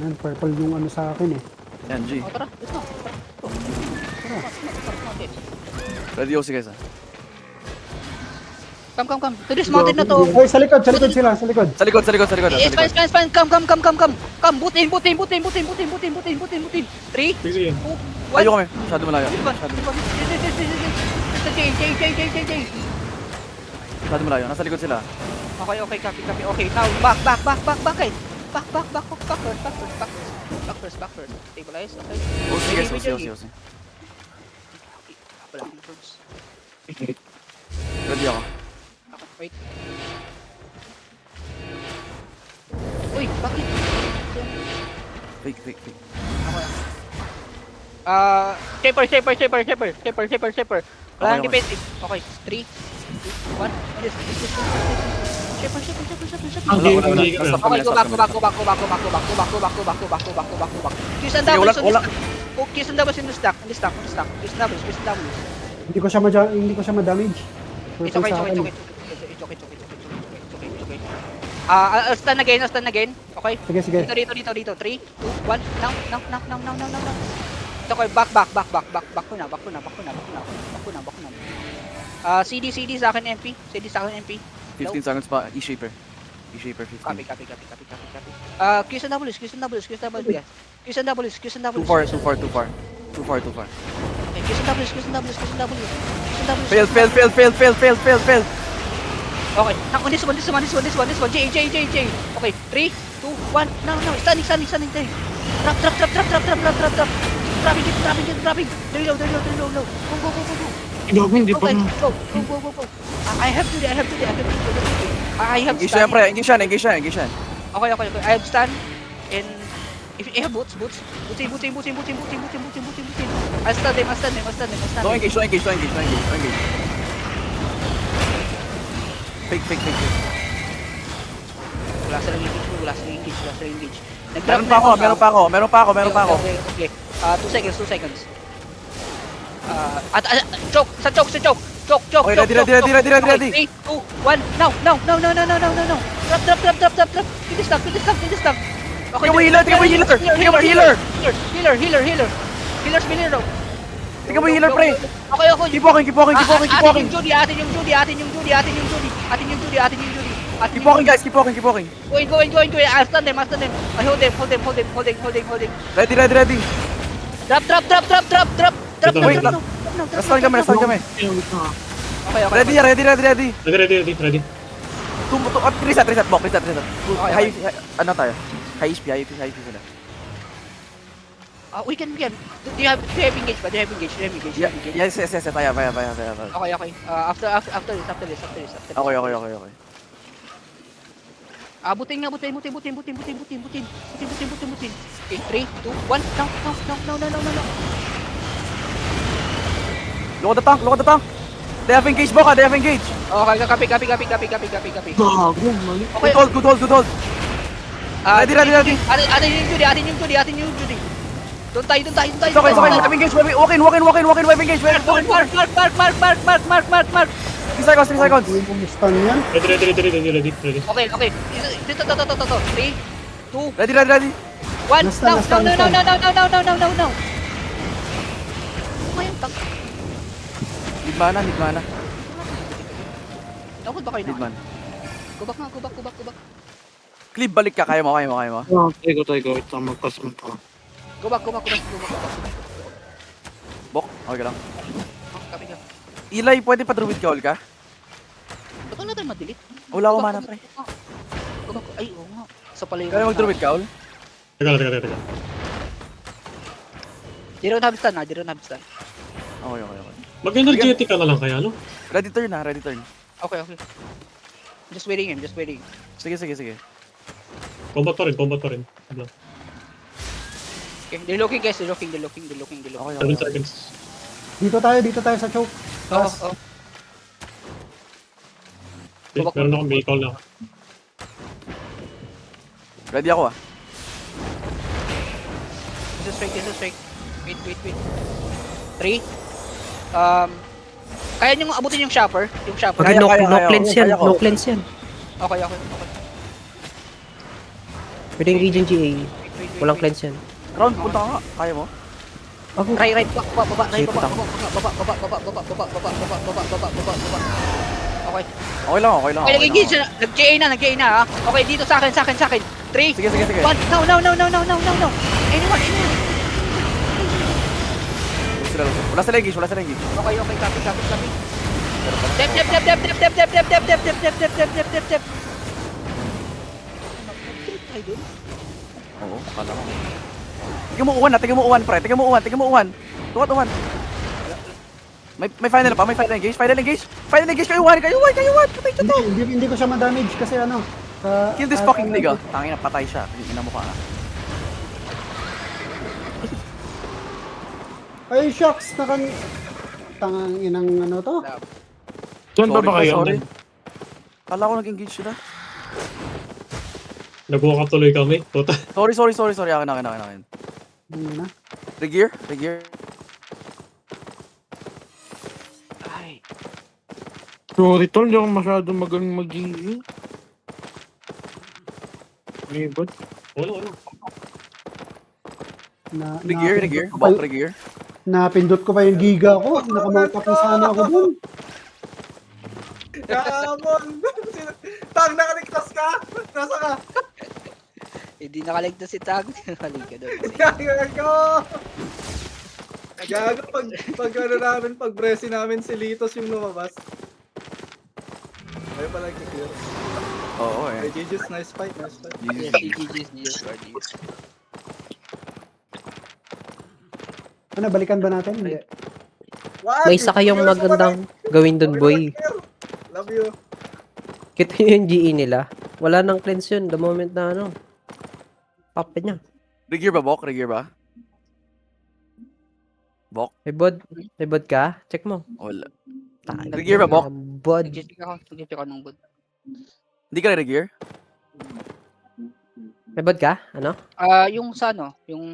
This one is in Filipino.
Yan, purple yung ano sa akin eh. Yan, G. Oh, tara, let's go. Ready ako, sige, Come. To this mountain na to. Ay, sa likod sila, sa likod. Sa likod, sa likod, sa likod. It's fine. Come. Butin. 3, 2, 1. Ayaw kami. Masyado malayo. J. Masyado malayo. Nasa likod sila. Okay, copy. Okay, now, back, guys. Back first. Stabilize, okay. OC. Ready ako. Wait. Uy, bakit? Fake. Shaper. Wala nang Okay. defensive. Okay, 3, 2, 1. Yes. Shaper. Wala. Nastop kami, Okay, go nastop kami. back. Use and Sige, doubles on wala. this stack. Oh, use and doubles in the stack. Use and doubles. Hindi ko siya ma-damage. It's Purple okay. sa akin. It's okay. I'll stun again. Okay. Sige. Dito. 3, 2, 1. Now. It's okay, back ko na. CD sa akin MP. 15 seconds pa. E-shaper 15. Copy. Qs and Ws, guys. Qs and Ws. Too far. Okay, Qs and Ws. Fail. Okay, now on this one. J. Okay, 3, 2, 1. Now. Stunning. Drop. Dropping. Reload. Go. Hindi pa. Okay, go. I have to. I have Engage stun. Engage yan. Okay. I have stun. And if you have boots. Butin. I'll stun them. No engage. Fake. Wala silang engage. Meron pa ako. Okay. 2 seconds. Choke. Choke. Okay, ready. 3, 2, 1. Now. Drop. Kill this stuff. Okay. Tingnan mo healer. Healer. Healer's miller daw. Tingnan mo healer, pre. Okay. Keep walking. Atin yung Judy. Keep walking, guys. Keep walking. Going. I'll stun them. I hold them. Holding. Ready. Drop. Wait lang. Nastun kami. Okay. Ready. Reset. Block. High, ano tayo? High HP sila. We can. Do you have engage ba? Yes. Kaya. Okay. After this. Okay. Butin. Okay, 3, 2, 1. No. Look at the tank. They have engaged, Boka. Okay, copy. Gago, mali. Okay. Good hold. Ready. Atin yung Judy. Doon tayo. It's okay. Have engaged. Walk in. Have engaged. Mark. 3 seconds. Yung stun yan. Ready. Okay. Dito. 3, 2, Ready. 1. Nastan. No. Ngayon, tank. Need mana. Takot ba kayo Need na? man. Go back. Clip, balik ka. Kaya mo. Try ko. Ito, magpasunod ko. Go back. Bok, okay lang. Copy. Eli, pwede pa druid ka, ka? Ba't natin ma-delete? Wala akong mana, pre. Go back. Ay, oo nga. Sa pala yung... Kaya mag-druid ka, Teka. Di rin have stun. Okay. Mag-energetic ka na lang kaya, no? Ready turn. Okay. Just waiting him. Sige. Combat pa rin. Habla. Okay, they're looking guys. They're looking. Okay. 7 seconds. Dito tayo sa choke. Oo. Okay, meron ako, may call na ako. Ready ako, This is straight. Wait. 3. Kaya nyo abutin yung shopper. Kaya. No cleanse yan. Okay. Pwedeng region GA. Wait. Walang cleanse yan. Round, punta ka nga. Kaya mo? Ako. Right, baba, right, Sige, baba, tama. baba. Okay. Okay lang, okay lang. Okay, Okay nag-engage lang. na, nag-JA na, ha? Okay, dito sa akin. 3, Sige, sige, sige. 1, no. Anyone. Wala sila engage, wala sila engage. Okay, copy. Dep. Ay, dun. Oo, akala ko. Tingnan mo uwan, pre. Tingnan mo uwan. Tuwat uwan. May final pa, may final engage. Final engage kayo uwan. Patay siya to. Hindi ko siya ma-damage kasi ano. Kill this fucking nigga. Tangina, patay siya. Tingnan mo ka na. Ay, shucks. Tangang inang ano to. Saan ba ba kayo? Sorry. Kala ko nag-engage sila. Nag-walk up tuloy kami. Puta. Sorry. Akin. Ano na? Regear. Ay. Sorry tol, hindi ako masyadong magaling mag-GE. Libot. Wala. Regear. Back regear. Napindot ko pa yung giga ko. Nakamount up na sana ako dun. Kamon! Tang, nakaligtas ka! Nasa ka? Hindi nakaligtas si Tag. Halika doon. Gago! Gago, pag ano namin, pag bresi namin si Litos yung lumabas. Ayaw pala kikir. Oo Hey, eh. GG's, nice fight. GG's. Ano, balikan ba natin? Hindi. What? May isa kayong magandang gawin dun, boy. Love you. Kita nyo yung GE nila. Wala nang cleanse yun. The moment na ano. Pop niya. Regear ba, Bok? Regear ba? Bok? May bod ka? Check mo. Wala. Tayo. Regear ba, Bok? Bod. Nag-check ako ng good. Hindi ka regear? May bod ka? Ano? Yung sa ano, yung